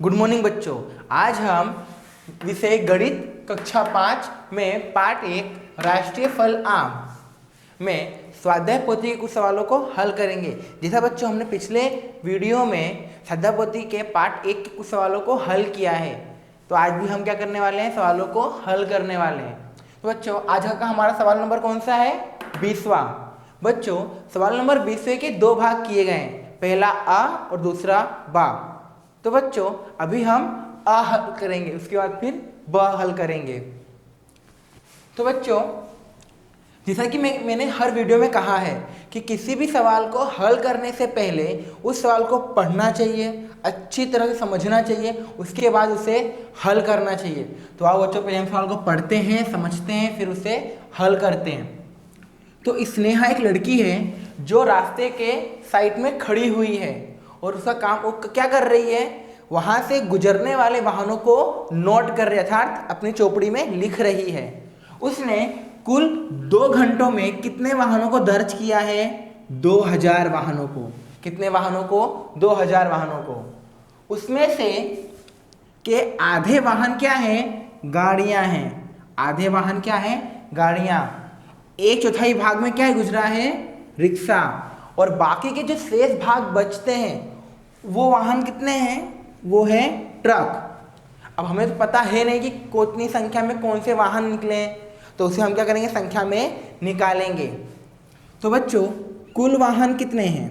Good morning बच्चों। आज हम विषय गणित कक्षा 5 में पार्ट 1 राष्ट्रीय फल आम में स्वाध्याय पोथी के कुछ सवालों को हल करेंगे। जैसा बच्चों हमने पिछले वीडियो में स्वाध्याय पोथी के पार्ट 1 के कुछ सवालों को हल किया है, तो आज भी हम क्या करने वाले हैं, सवालों को हल करने वाले हैं। तो बच्चों आज का हमारा सवाल नंबर कौन सा है, 20वां। बच्चों सवाल नंबर 20 के दो भाग किए गए हैं, पहला अ और दूसरा बा। तो बच्चों अभी हम अ हल करेंगे, उसके बाद फिर ब हल करेंगे। तो बच्चों जैसा कि मैंने हर वीडियो में कहा है कि किसी भी सवाल को हल करने से पहले उस सवाल को पढ़ना चाहिए, अच्छी तरह से समझना चाहिए, उसके बाद उसे हल करना चाहिए। तो आओ बच्चों पहले हम सवाल को पढ़ते हैं, समझते हैं, फिर उसे हल करते हैं। तो स्नेहा एक लड़की है जो रास्ते के साइड में खड़ी हुई है और उसका काम वो क्या कर रही है, वहां से गुजरने वाले वाहनों को नोट कर रही है, अर्थात अपनी चौपड़ी में लिख रही है। उसने कुल 2 घंटों में कितने वाहनों को दर्ज किया है, 2000 वाहनों को। कितने वाहनों को, 2000 वाहनों को। उसमें से के आधे वाहन क्या है, गाड़ियां हैं। आधे वाहन क्या है, गाड़ियां। 1/4 भाग में क्या गुजरा है, रिक्शा। और बाकी के जो शेष भाग बचते हैं वो वाहन कितने हैं, वो है ट्रक। अब हमें तो पता है नहीं कि कितनी संख्या में कौन से वाहन निकले हैं, तो उसे हम क्या करेंगे, संख्या में निकालेंगे। तो बच्चों कुल वाहन कितने हैं,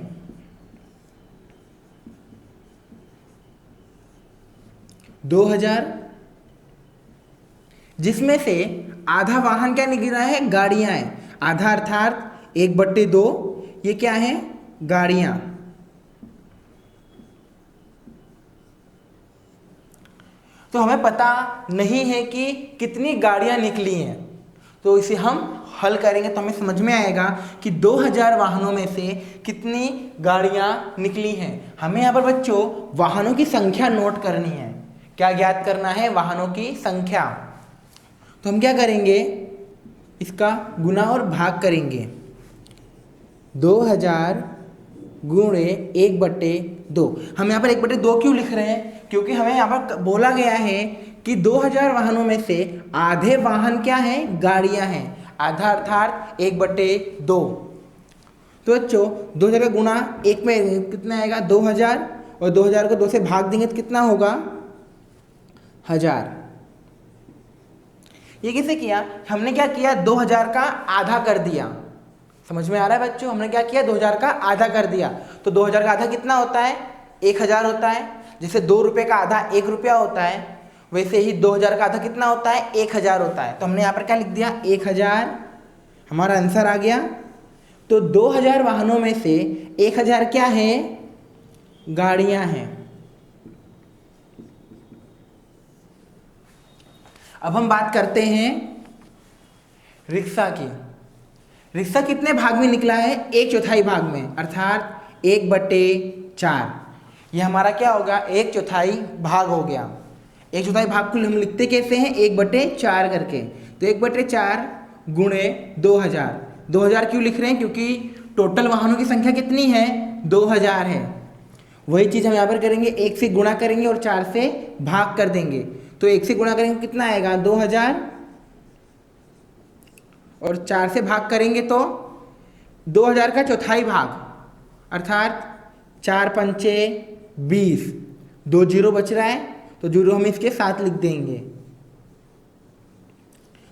2000, जिसमें से आधा वाहन क्या निकल रहा है, गाड़ियां हैं। आधा अर्थात 1/2 ये क्या है, गाड़ियां। तो हमें पता नहीं है कि कितनी गाड़ियां निकली हैं, तो इसे हम हल करेंगे तो हमें समझ में आएगा कि 2000 वाहनों में से कितनी गाड़ियां निकली हैं। हमें यहाँ पर बच्चों वाहनों की संख्या नोट करनी है। क्या ज्ञात करना है, वाहनों की संख्या। तो हम क्या करेंगे, इसका गुना और भाग करेंगे। 2000 गुणे 1/2। हम यहाँ पर 1/2 क्यों लिख रहे हैं, क्योंकि हमें यहाँ पर बोला गया है कि 2000 वाहनों में से आधे वाहन क्या हैं, गाड़ियां हैं। आधा अर्थात 1/2। तो बच्चों 2000 का गुना 1 में कितना आएगा, 2000, और 2000 को 2 से भाग देंगे तो कितना होगा, 1000। ये कैसे किया, हमने क्या किया, 2000 का आधा कर दिया। समझ में आ रहा है बच्चों, हमने क्या किया, 2000 का आधा कर दिया। तो 2000 का आधा कितना होता है, 1000 होता है। जैसे 2 रुपये का आधा 1 रुपया होता है, वैसे ही 2000 का आधा कितना होता है, 1000 होता है। तो हमने यहाँ पर क्या लिख दिया, 1000, हमारा आंसर आ गया। तो 2000 वाहनों में से 1000 क्या है, गाड़ियां हैं। अब हम बात करते हैं रिक्शा की। रिक्शा कितने भाग में निकला है, 1/4 भाग में, अर्थात 1/4। ये हमारा क्या होगा, 1/4 भाग हो गया। 1/4 भाग को हम लिखते कैसे हैं, 1/4 करके। तो 1/4 गुणे 2000। 2000 क्यों लिख रहे हैं, क्योंकि टोटल वाहनों की संख्या कितनी है, 2000 है। वही चीज़ हम यहाँ पर करेंगे, 1 से गुणा करेंगे और 4 से भाग कर देंगे। तो 1 से गुणा करेंगे कितना आएगा, 2000, और 4 से भाग करेंगे तो 2000 का 1/4 भाग, अर्थात 4 पंचे 20। 2 जीरो बच रहा है, तो जीरो हम इसके साथ लिख देंगे।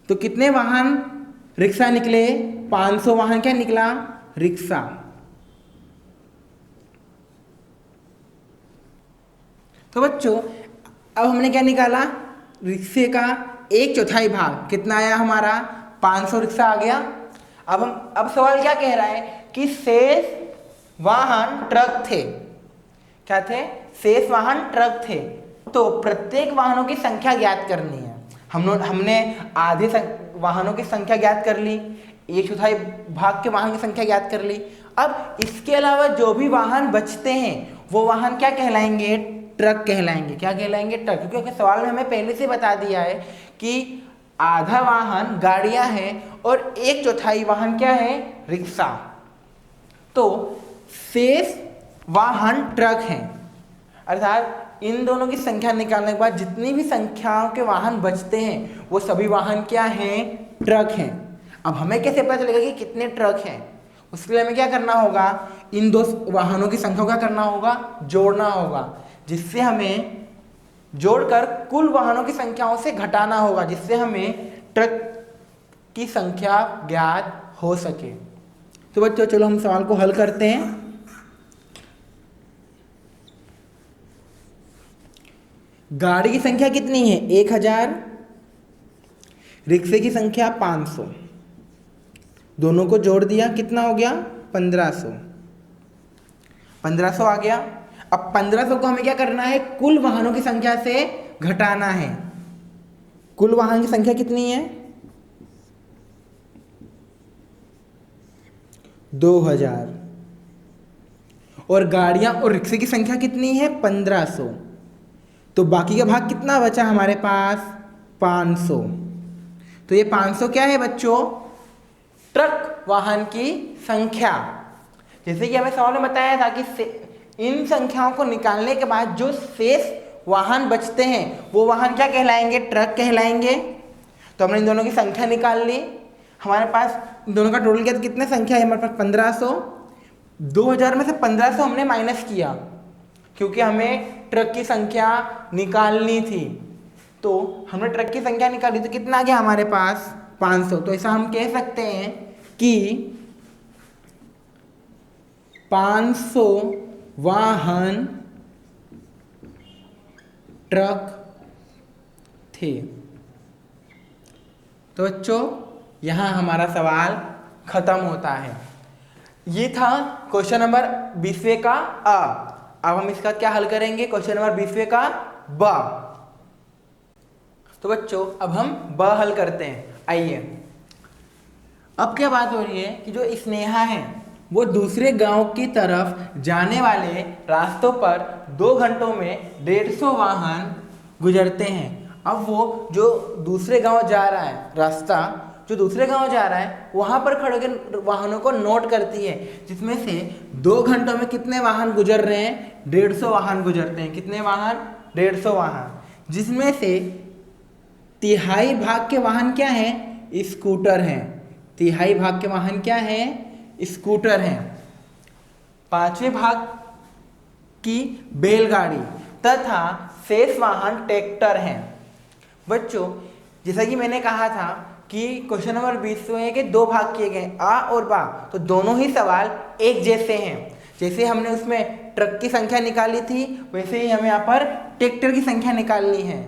तो कितने वाहन रिक्शा निकले, 500 वाहन क्या निकला, रिक्शा। तो बच्चों अब हमने क्या निकाला, रिक्शे का 1/4 भाग कितना आया, हमारा 500 रिक्शा आ गया। अब सवाल क्या कह रहा है कि शेष वाहन ट्रक थे। क्या थे, शेष वाहन ट्रक थे। तो प्रत्येक वाहनों की संख्या ज्ञात करनी है। हमने आधे वाहनों की संख्या ज्ञात कर ली, 1/4 भाग के वाहन की संख्या ज्ञात कर ली। अब इसके अलावा जो भी वाहन बचते हैं वो वाहन क्या कहलाएंगे, ट्रक कहलाएंगे। क्या कहलाएंगे, ट्रक। क्योंकि सवाल में हमें पहले से बता दिया है कि आधा वाहन गाड़ियां हैं और 1/4 वाहन क्या है, रिक्शा। तो शेष वाहन ट्रक हैं, अर्थात इन दोनों की संख्या निकालने के बाद जितनी भी संख्याओं के वाहन बचते हैं वो सभी वाहन क्या हैं? ट्रक हैं। अब हमें कैसे पता चलेगा कि कितने ट्रक हैं? उसके लिए हमें क्या करना होगा? इन दो वाहनों की संख्या को क्या करना होगा? जोड़ना होगा, जिससे हमें जोड़कर कुल वाहनों की संख्याओं से घटाना होगा, जिससे हमें ट्रक की संख्या ज्ञात हो सके। तो बच्चों चलो हम सवाल को हल करते हैं। गाड़ी की संख्या कितनी है? 1000। रिक्शे की संख्या 500। दोनों को जोड़ दिया, कितना हो गया? 1500। 1500 आ गया। अब 1500 को हमें क्या करना है? कुल वाहनों की संख्या से घटाना है। कुल वाहन की संख्या कितनी है? 2000। और गाड़ियां और रिक्शे की संख्या कितनी है? 1500। तो बाकी का भाग कितना बचा हमारे पास? 500। तो ये 500 क्या है बच्चों? ट्रक वाहन की संख्या। जैसे कि हमें सवाल में बताया था कि इन संख्याओं को निकालने के बाद जो शेष वाहन बचते हैं वो वाहन क्या कहलाएंगे? ट्रक कहलाएंगे। तो हमने इन दोनों की संख्या निकाल ली। हमारे पास दोनों का टोटल क्या? कितने संख्या है हमारे पास? 1500। 2000 में से 1500 हमने माइनस किया क्योंकि हमें ट्रक की संख्या निकालनी थी। तो हमने ट्रक की संख्या निकाली तो कितना आ गया हमारे पास? 500। तो ऐसा हम कह सकते हैं कि 500 वाहन ट्रक थे। तो बच्चों यहाँ हमारा सवाल खत्म होता है। ये था क्वेश्चन नंबर 20वें का अ। अब हम इसका क्या हल करेंगे? क्वेश्चन नंबर 20वें का ब। तो बच्चों अब हम ब हल करते हैं। आइए, अब क्या बात हो रही है कि जो स्नेहा है वो दूसरे गांव की तरफ जाने वाले रास्तों पर 2 घंटों में 150 वाहन गुजरते हैं। अब वो जो दूसरे गांव जा रहा है, रास्ता जो दूसरे गांव जा रहा है, वहां पर खड़े होकर वाहनों को नोट करती है, जिसमें से 2 घंटों में कितने वाहन गुजर रहे हैं? 150 वाहन गुजरते हैं। कितने वाहन? 150 वाहन। जिसमें से तिहाई भाग के वाहन क्या हैं? स्कूटर हैं। तिहाई भाग के वाहन क्या हैं? स्कूटर हैं। 5वें भाग की बैलगाड़ी तथा शेष वाहन ट्रैक्टर हैं। बच्चों जैसा कि मैंने कहा था कि क्वेश्चन नंबर 20 में के 2 भाग किए गए, आ और बा, तो दोनों ही सवाल एक जैसे हैं। जैसे हमने उसमें ट्रक की संख्या निकाली थी वैसे ही हमें यहाँ पर ट्रैक्टर की संख्या निकालनी है।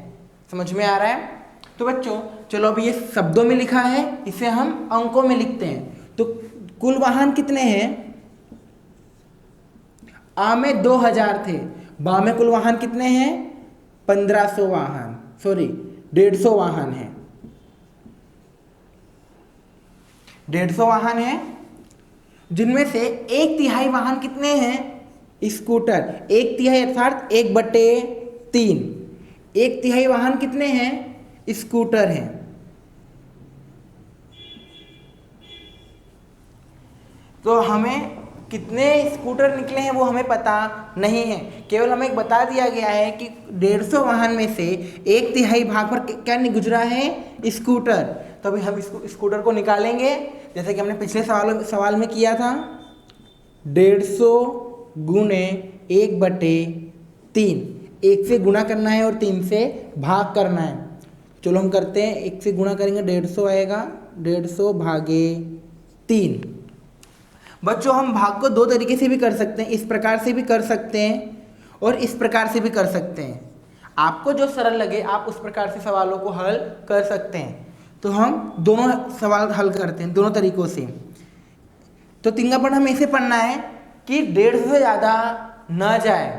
समझ में आ रहा है? तो बच्चों चलो अभी ये शब्दों में लिखा है, इसे हम अंकों में लिखते हैं। तो कुल वाहन कितने हैं? आ में 2000 थे। बा में कुल वाहन कितने हैं? 1500 वाहन, सॉरी 150 वाहन है। 150 वाहन है, जिनमें से 1/3 वाहन कितने हैं? स्कूटर। 1/3 अर्थात 1/3। 1/3 वाहन कितने हैं? स्कूटर हैं। तो हमें कितने स्कूटर निकले हैं वो हमें पता नहीं है, केवल हमें बता दिया गया है कि 150 वाहन में से 1/3 भाग पर क्या नहीं गुजरा है? स्कूटर। तो अभी हम इसको स्कूटर को निकालेंगे जैसे कि हमने पिछले सवाल में किया था। 150 गुणे 1/3। 1 से गुणा करना है और 3 से भाग करना है। चलो हम करते हैं। 1 से गुणा करेंगे 150 आएगा। 150 भागे 3। बच्चों हम भाग को 2 तरीके से भी कर सकते हैं, इस प्रकार से भी कर सकते हैं और इस प्रकार से भी कर सकते हैं। आपको जो सरल लगे आप उस प्रकार से सवालों को हल कर सकते हैं। तो हम दोनों सवाल हल करते हैं दोनों तरीकों से। तो 3 का पढ़ हमें इसे पढ़ना है कि 150 से ज़्यादा न जाए।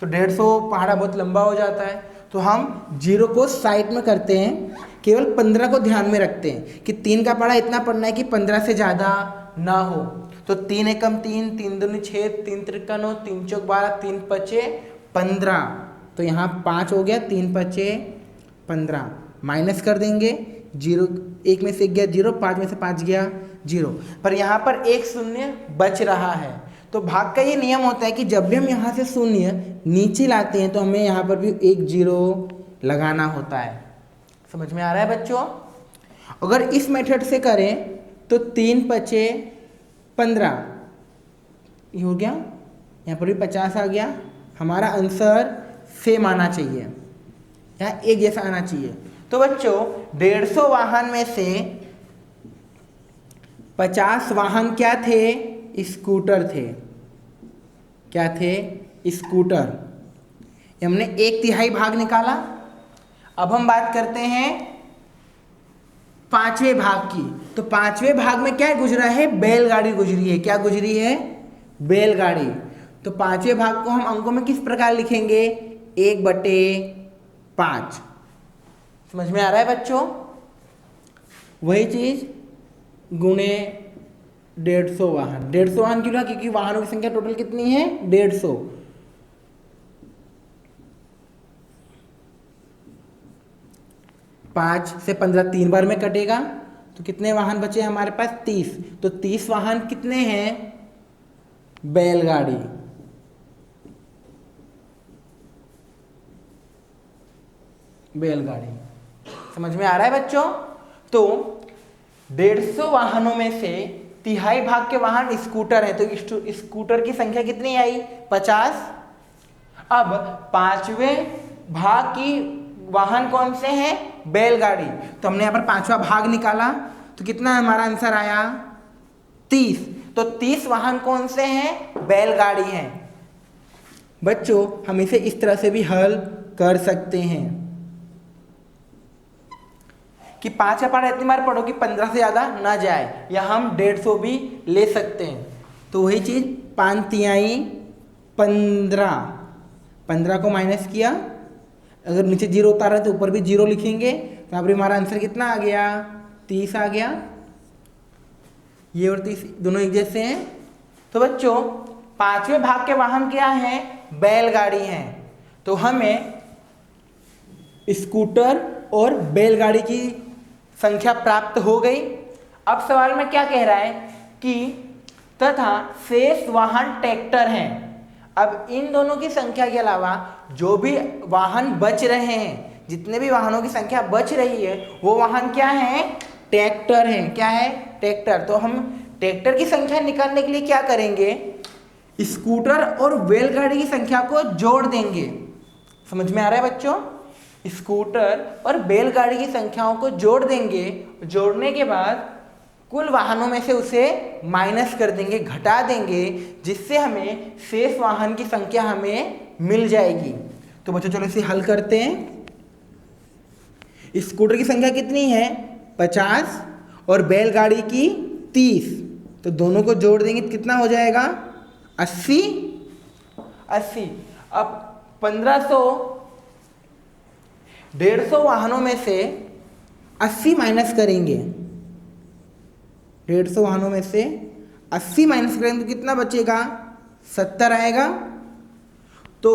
तो 150 पहाड़ा बहुत लंबा हो जाता है, तो हम 0 को साइड में करते हैं, केवल 15 को ध्यान में रखते हैं कि 3 का पढ़ा इतना पढ़ना है कि 15 से ज़्यादा ना हो। तो 3 एकम 3, 3 दूनी 6, 3 त्रिका 9, 3 चौक 12, 3 पचे 15। तो यहाँ 5 हो गया, 3 पचे 15। माइनस कर देंगे 0, 1 में से 1 गया 0, 5 में से 5 गया 0, पर यहाँ पर 1 शून्य बच रहा है। तो भाग का ये नियम होता है कि जब भी हम यहाँ से शून्य नीचे लाते हैं तो हमें यहाँ पर भी एक जीरो लगाना होता है। समझ में आ रहा है बच्चों? अगर इस मेथड से करें तो 3 पचे 15, ये हो गया, यहाँ पर भी 50 आ गया। हमारा आंसर सेम आना चाहिए, यहाँ एक जैसा आना चाहिए। तो बच्चों 150 वाहन में से 50 वाहन क्या थे? स्कूटर थे। क्या थे? स्कूटर। हमने 1/3 भाग निकाला। अब हम बात करते हैं 5वें भाग की। तो 5वें भाग में क्या गुजरा है? बैलगाड़ी गुजरी है। क्या गुजरी है? बैलगाड़ी। तो 5वें भाग को हम अंकों में किस प्रकार लिखेंगे? 1/5। समझ में आ रहा है बच्चों? वही चीज गुणे 150 वाहन। 150 वाहन क्यों? क्योंकि वाहनों की संख्या टोटल कितनी है? 150। 5 से 15 3 बार में कटेगा, तो कितने वाहन बचे हमारे पास? 30। तो 30 वाहन कितने हैं? बैलगाड़ी। बैलगाड़ी। समझ में आ रहा है बच्चों? तो 150 वाहनों में से 1/3 भाग के वाहन स्कूटर है, तो स्कूटर की संख्या कितनी आई? 50। अब 5वें भाग की वाहन कौन से हैं? बैलगाड़ी। तो हमने यहाँ पर 5वां भाग निकाला, तो कितना हमारा आंसर आया? 30। तो 30 वाहन कौन से हैं? बैलगाड़ी हैं। बच्चों हम इसे इस तरह से भी हल कर सकते हैं कि 5 का पार्ट इतनी बार पढ़ो कि 15 से ज़्यादा ना जाए, या हम 150 भी ले सकते हैं। तो वही चीज़ 5 तिहाई 15, 15 को माइनस किया, अगर नीचे जीरो उतारा तो ऊपर भी जीरो लिखेंगे, तो यहाँ पर हमारा आंसर कितना आ गया? 30 आ गया। ये और 30 दोनों एक जैसे हैं। तो बच्चों 5वें भाग के वाहन क्या हैं? बैलगाड़ी हैं। तो हमें स्कूटर और बैलगाड़ी की संख्या प्राप्त हो गई। अब सवाल में क्या कह रहा है कि तथा शेष वाहन ट्रैक्टर हैं। अब इन दोनों की संख्या के अलावा जो भी वाहन बच रहे हैं, जितने भी वाहनों की संख्या बच रही है, वो वाहन क्या है? ट्रैक्टर हैं। क्या है? ट्रैक्टर। तो हम ट्रैक्टर की संख्या निकालने के लिए क्या करेंगे? स्कूटर और बैलगाड़ी की संख्या को जोड़ देंगे। समझ में आ रहा है बच्चों? स्कूटर और बैलगाड़ी की संख्याओं को जोड़ देंगे। जोड़ने के बाद कुल वाहनों में से उसे माइनस कर देंगे, घटा देंगे, जिससे हमें शेष वाहन की संख्या हमें मिल जाएगी। तो बच्चों चलो इसे हल करते हैं। स्कूटर की संख्या कितनी है? 50 और बैलगाड़ी की 30। तो दोनों को जोड़ देंगे तो कितना हो जाएगा? 80। 80। अब 150 वाहनों में से 80 माइनस करेंगे। 150 वाहनों में से 80 माइनस करेंगे तो कितना बचेगा? 70 आएगा। तो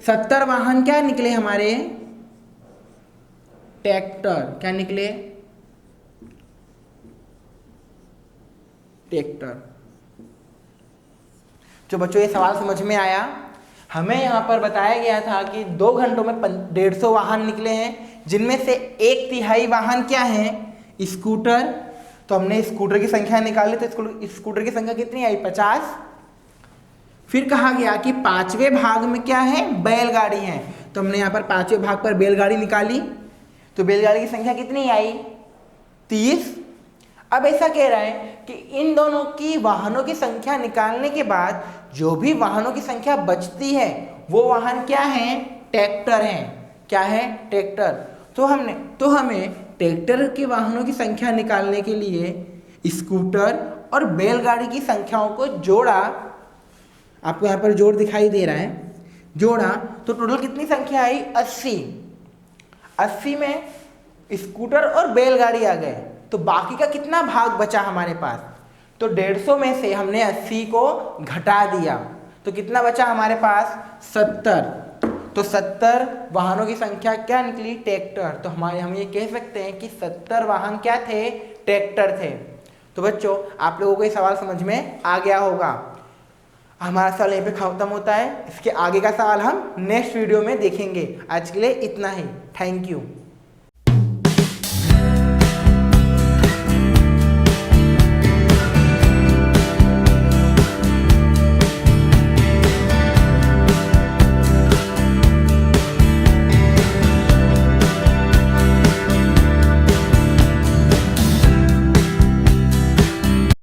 70 वाहन क्या निकले हमारे? ट्रैक्टर। क्या निकले? ट्रैक्टर। जो बच्चों ये सवाल समझ में आया? हमें यहाँ पर बताया गया था कि 2 घंटों में 150 वाहन निकले हैं, जिनमें से 1/3 वाहन क्या हैं? स्कूटर। तो हमने स्कूटर की संख्या निकाली, तो स्कूटर की संख्या कितनी आई? 50। फिर कहा गया कि 5वें भाग में क्या है? बैलगाड़ी है। तो हमने यहाँ पर 5वें भाग पर बैलगाड़ी निकाली, तो बैलगाड़ी की संख्या कितनी आई? 30। अब ऐसा कह रहा है कि इन दोनों की वाहनों की संख्या निकालने के बाद जो भी वाहनों की संख्या बचती है वो वाहन क्या है? ट्रैक्टर हैं। क्या है? ट्रैक्टर। तो हमें ट्रैक्टर के वाहनों की संख्या निकालने के लिए स्कूटर और बैलगाड़ी की संख्याओं को जोड़ा। आपको यहाँ पर जोड़ दिखाई दे रहा है। जोड़ा तो टोटल कितनी संख्या आई? 80। 80 में स्कूटर और बैलगाड़ी आ गए, तो बाकी का कितना भाग बचा हमारे पास? तो 150 में से हमने 80 को घटा दिया, तो कितना बचा हमारे पास? 70। तो 70 वाहनों की संख्या क्या निकली? ट्रैक्टर। तो हम ये कह सकते हैं कि 70 वाहन क्या थे? ट्रैक्टर थे। तो बच्चों आप लोगों को ये सवाल समझ में आ गया होगा। हमारा सवाल यहीं पे खत्म होता है। इसके आगे का सवाल हम नेक्स्ट वीडियो में देखेंगे। आज के लिए इतना ही। Thank you.